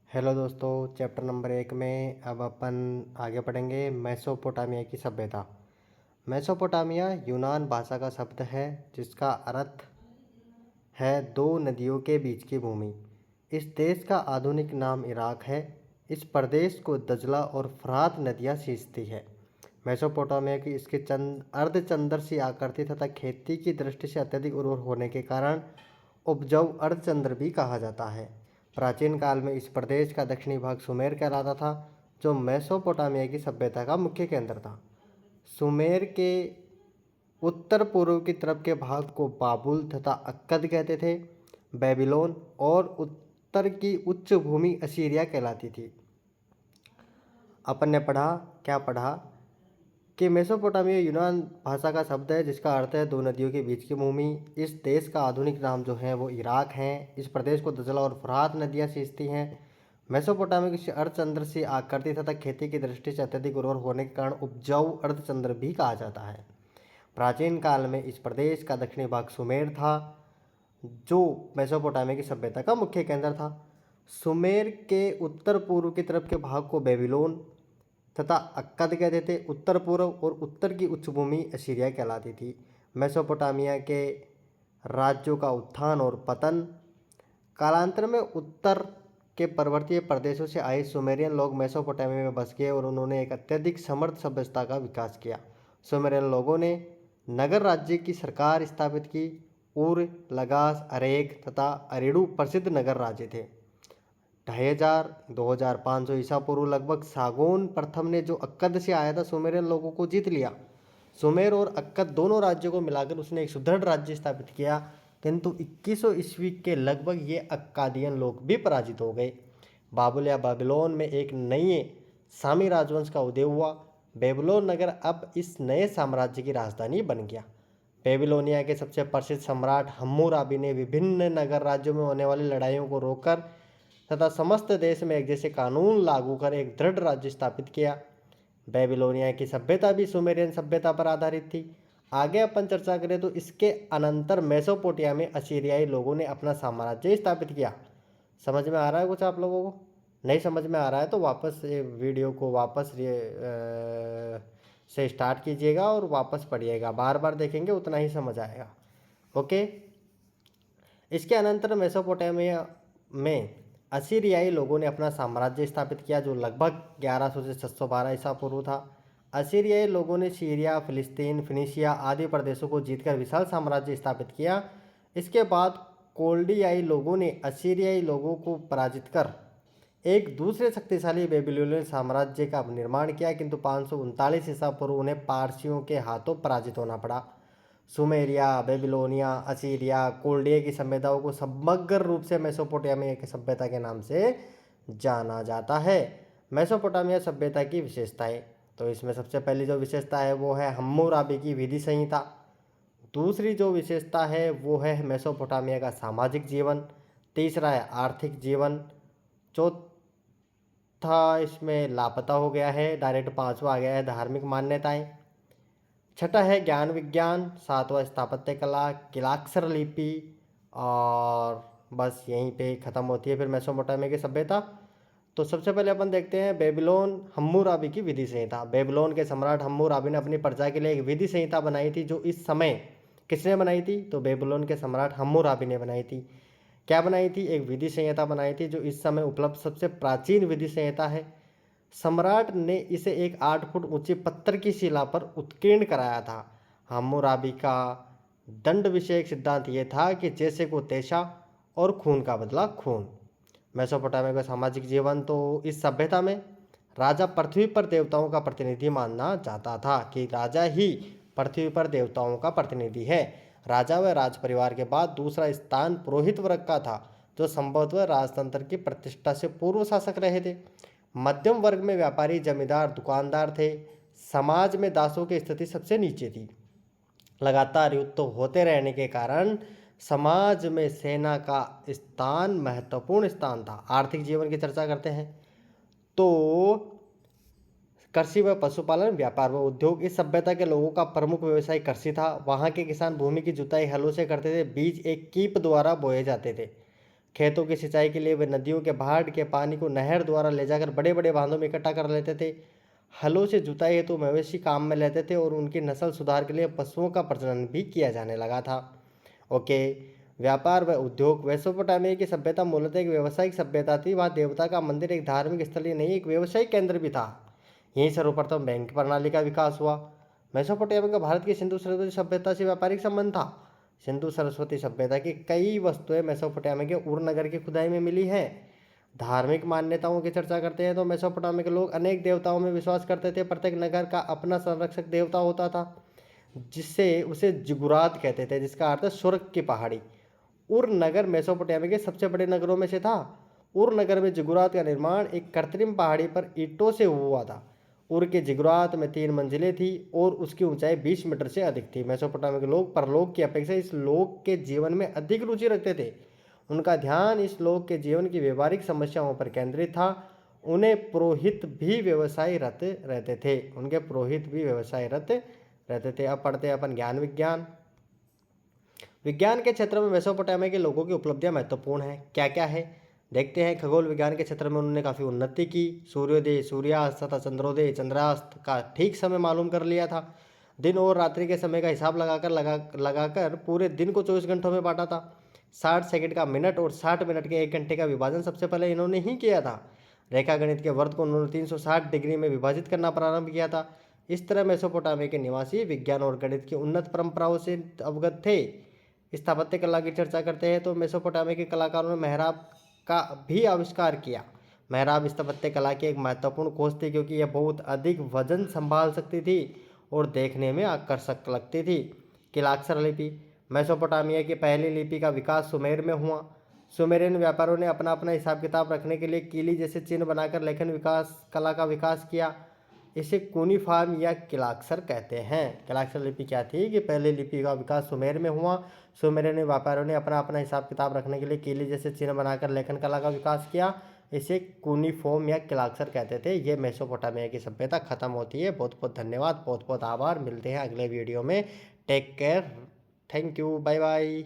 Hello दोस्तों, chapter number 1 में अब अपन आगे पढ़ेंगे मेसोपोटामिया की सभ्यता। मेसोपोटामिया यूनान भाषा का शब्द है जिसका अर्थ है दो नदियों के बीच की भूमि। इस देश का आधुनिक नाम इराक है। इस प्रदेश को दजला और फरात नदियाँ सींचती है। मेसोपोटामिया की इसके अर्धचंद्र सी आकृति तथा खेती की दृष्टि से अत्यधिक उर्वर होने के कारण उपजाऊ अर्धचंद्र भी कहा जाता है। प्राचीन काल में इस प्रदेश का दक्षिणी भाग सुमेर कहलाता था, जो मेसोपोटामिया की सभ्यता का मुख्य केंद्र था। सुमेर के उत्तर पूर्व की तरफ के भाग को बाबुल तथा अक्कद कहते थे। बेबीलोन और उत्तर की उच्च भूमि असीरिया कहलाती थी। अपन ने क्या पढ़ा कि मेसोपोटामिया यूनान भाषा का शब्द है जिसका अर्थ है दो नदियों के बीच की भूमि। इस देश का आधुनिक नाम जो है वो इराक है। इस प्रदेश को दजला और फरात नदियाँ सींचती हैं। मेसोपोटामिया की अर्धचंद्र सी आकृति तथा खेती की दृष्टि से अत्यधिक उर्वर होने के कारण उपजाऊ अर्धचंद्र भी कहा जाता है। प्राचीन काल में इस प्रदेश का दक्षिणी भाग सुमेर था, जो मेसोपोटामिया की सभ्यता का मुख्य केंद्र था। सुमेर के उत्तर पूर्व की तरफ के भाग को बेबीलोन तथा अक्कद कहते थे। उत्तर पूर्व और उत्तर की उच्च भूमि असीरिया कहलाती थी। मेसोपोटामिया के राज्यों का उत्थान और पतन। कालांतर में उत्तर के पर्वतीय प्रदेशों से आए सुमेरियन लोग मेसोपोटामिया में बस गए और उन्होंने एक अत्यधिक समृद्ध सभ्यता का विकास किया। सुमेरियन लोगों ने नगर राज्य की सरकार स्थापित की। उर, लगास, अरेक तथा अरेडू प्रसिद्ध नगर राज्य थे। 2500 2500 ईसा पूर्व लगभग सागोन प्रथम ने जो अक्कद से आया था सुमेरियन लोगों को जीत लिया। सुमेर और अक्कद दोनों राज्यों को मिलाकर उसने एक सुदृढ़ राज्य स्थापित किया, किंतु 2100 ईस्वी के लगभग ये अक्कादियन लोग भी पराजित हो गए। बाबुल या बाबिलोन में एक नए सामी राजवंश का उदय हुआ। बेबीलोन नगर अब इस नए साम्राज्य की राजधानी बन गया। बेबीलोनिया के सबसे प्रसिद्ध सम्राट हम्मुराबी ने विभिन्न नगर राज्यों में होने वाली लड़ाइयों को रोककर तथा समस्त देश में एक जैसे कानून लागू कर एक दृढ़ राज्य स्थापित किया। बेबीलोनिया की सभ्यता भी सुमेरियन सभ्यता पर आधारित थी। आगे अपन चर्चा करें तो इसके अनंतर मेसोपोटामिया में असीरियाई लोगों ने अपना साम्राज्य स्थापित किया। समझ में आ रहा है कुछ आप लोगों को? नहीं समझ में आ रहा है तो वापस ये वीडियो को वापस से स्टार्ट कीजिएगा और वापस पढ़िएगा। बार बार देखेंगे उतना ही समझ आएगा। ओके। इसके अनंतर मेसोपोटामिया में असीरियाई लोगों ने अपना साम्राज्य स्थापित किया, जो लगभग 1100 से 612 ईसा पूर्व था। असीरियाई लोगों ने सीरिया, फिलिस्तीन, फिनिशिया आदि प्रदेशों को जीतकर विशाल साम्राज्य स्थापित किया। इसके बाद कोल्डियाई लोगों ने असीरियाई लोगों को पराजित कर एक दूसरे शक्तिशाली बेबीलोनियन साम्राज्य का निर्माण किया, किंतु 539 ईसा पूर्व उन्हें पारसियों के हाथों पराजित होना पड़ा। सुमेरिया, बेबीलोनिया, असीरिया, कोल्डिया की सभ्यताओं को समग्र रूप से मेसोपोटामिया की सभ्यता के नाम से जाना जाता है। मेसोपोटामिया सभ्यता की विशेषताएं, तो इसमें सबसे पहली जो विशेषता है वो है हम्मुराबी की विधि संहिता। दूसरी जो विशेषता है वो है मेसोपोटामिया का सामाजिक जीवन। तीसरा है आर्थिक जीवन। चौथा इसमें लापता हो गया है, डायरेक्ट पांचवा आ गया है धार्मिक मान्यताएं। छठा है ज्ञान विज्ञान। सातवां स्थापत्य कला, किलाक्षर लिपि, और बस यहीं पे ख़त्म होती है फिर मेसोपोटामिया की सभ्यता। तो सबसे पहले अपन देखते हैं बेबीलोन हम्मुराबी की विधि संहिता। बेबीलोन के सम्राट हम्मुराबी ने अपनी प्रजा के लिए एक विधि संहिता बनाई थी, जो इस समय किसने बनाई थी? तो बेबीलोन के सम्राट हम्मुराबी ने बनाई थी। क्या बनाई थी? एक विधि संहिता बनाई थी, जो इस समय उपलब्ध सबसे प्राचीन विधि संहिता है। सम्राट ने इसे एक 8 फुट ऊंची पत्थर की शिला पर उत्कीर्ण कराया था। हम्मुराबी का दंड विषयक सिद्धांत यह था कि जैसे को तैसा और खून का बदला खून। मेसोपोटामिया का सामाजिक जीवन, तो इस सभ्यता में राजा पृथ्वी पर देवताओं का प्रतिनिधि माना जाता था, कि राजा ही पृथ्वी पर देवताओं का प्रतिनिधि है। राजा व राज परिवार के बाद दूसरा स्थान पुरोहित वर्ग का था, जो संभवतः राजतंत्र की प्रतिष्ठा से पूर्व शासक रहे थे। मध्यम वर्ग में व्यापारी, जमींदार, दुकानदार थे। समाज में दासों की स्थिति सबसे नीचे थी। लगातार युद्ध तो होते रहने के कारण समाज में सेना का स्थान महत्वपूर्ण स्थान था। आर्थिक जीवन की चर्चा करते हैं तो कृषि व पशुपालन, व्यापार व उद्योग, इस सभ्यता के लोगों का प्रमुख व्यवसाय कृषि था। वहाँ के किसान भूमि की जुताई हलों से करते थे। बीज एक कीप द्वारा बोए जाते थे। खेतों की सिंचाई के लिए वे नदियों के बाढ़ के पानी को नहर द्वारा ले जाकर बड़े बड़े बांधों में इकट्ठा कर लेते थे। हलों से जुताई हेतु मवेशी काम में लेते थे और उनकी नस्ल सुधार के लिए पशुओं का प्रजनन भी किया जाने लगा था। ओके। व्यापार व उद्योग। मेसोपोटामिया की सभ्यता मूलतः एक व्यावसायिक सभ्यता थी। वहाँ देवता का मंदिर एक धार्मिक स्थल ही नहीं, एक व्यवसायिक केंद्र भी था। यहीं सर्वप्रथम बैंक प्रणाली का विकास हुआ। मेसोपोटामिया का भारत की सिंधु सरस्वती सभ्यता से व्यापारिक संबंध था। सिंधु सरस्वती सभ्यता की कई वस्तुएं मेसोपोटामिया के उर नगर की खुदाई में मिली हैं। धार्मिक मान्यताओं की चर्चा करते हैं तो मेसोपोटामिया के लोग अनेक देवताओं में विश्वास करते थे। प्रत्येक नगर का अपना संरक्षक देवता होता था, जिससे उसे जिगुरात कहते थे, जिसका अर्थ है स्वर्ग की पहाड़ी। उर नगर मेसोपोटामिया के सबसे बड़े नगरों में से था। उर नगर में जिगुरात का निर्माण एक कृत्रिम पहाड़ी पर ईंटों से हुआ था। उर के जिगुरात में 3 मंजिलें थी और उसकी ऊंचाई 20 मीटर से अधिक थी। मेसोपोटामिया के लोग परलोक की अपेक्षा इस लोक के जीवन में अधिक रुचि रखते थे। उनका ध्यान इस लोक के जीवन की व्यवहारिक समस्याओं पर केंद्रित था। उन्हें पुरोहित भी व्यवसायरत रहते थे उनके पुरोहित भी व्यवसायरत रहते थे। अब पढ़ते हैं अपन ज्ञान विज्ञान। विज्ञान के क्षेत्र में मेसोपोटामिया के लोगों की उपलब्धियां महत्वपूर्ण हैं। क्या क्या है देखते हैं। खगोल विज्ञान के क्षेत्र में उन्होंने काफ़ी उन्नति की। सूर्योदय, सूर्यास्त तथा चंद्रोदय, चंद्रास्त का ठीक समय मालूम कर लिया था। दिन और रात्रि के समय का हिसाब लगाकर पूरे दिन को 24 घंटों में बांटा था। 60 सेकंड का मिनट और 60 मिनट के 1 घंटे का विभाजन सबसे पहले इन्होंने ही किया था। रेखा गणित के वर्ग को उन्होंने 360 डिग्री में विभाजित करना प्रारंभ किया था। इस तरह मेसोपोटामिया के निवासी विज्ञान और गणित की उन्नत परंपराओं से अवगत थे। स्थापत्य कला की चर्चा करते हैं तो मेसोपोटामिया के कलाकारों ने मेहराब का भी आविष्कार किया। मेहराब स्थापत्य कला की एक महत्वपूर्ण खोज थी, क्योंकि यह बहुत अधिक वजन संभाल सकती थी और देखने में आकर्षक लगती थी। किलाक्षर लिपि। मेसोपोटामिया की पहली लिपि का विकास सुमेर में हुआ। सुमेरियन व्यापारियों ने अपना अपना हिसाब किताब रखने के लिए कीली जैसे चिन्ह बनाकर लेखन विकास कला का विकास किया। इसे कूनिफॉर्म या किलाक्षर कहते हैं। किलाक्षर लिपि क्या थी कि पहले लिपि का विकास सुमेर में हुआ। सुमेरियन व्यापारियों ने अपना अपना हिसाब किताब रखने के लिए कीली जैसे चिन्ह बनाकर लेखन कला का विकास किया। इसे कूनिफॉर्म या किलाक्षर कहते थे। ये मेसोपोटामिया की सभ्यता खत्म होती है। बहुत बहुत धन्यवाद, बहुत बहुत आभार। मिलते हैं अगले वीडियो में। Take care, thank you, bye bye.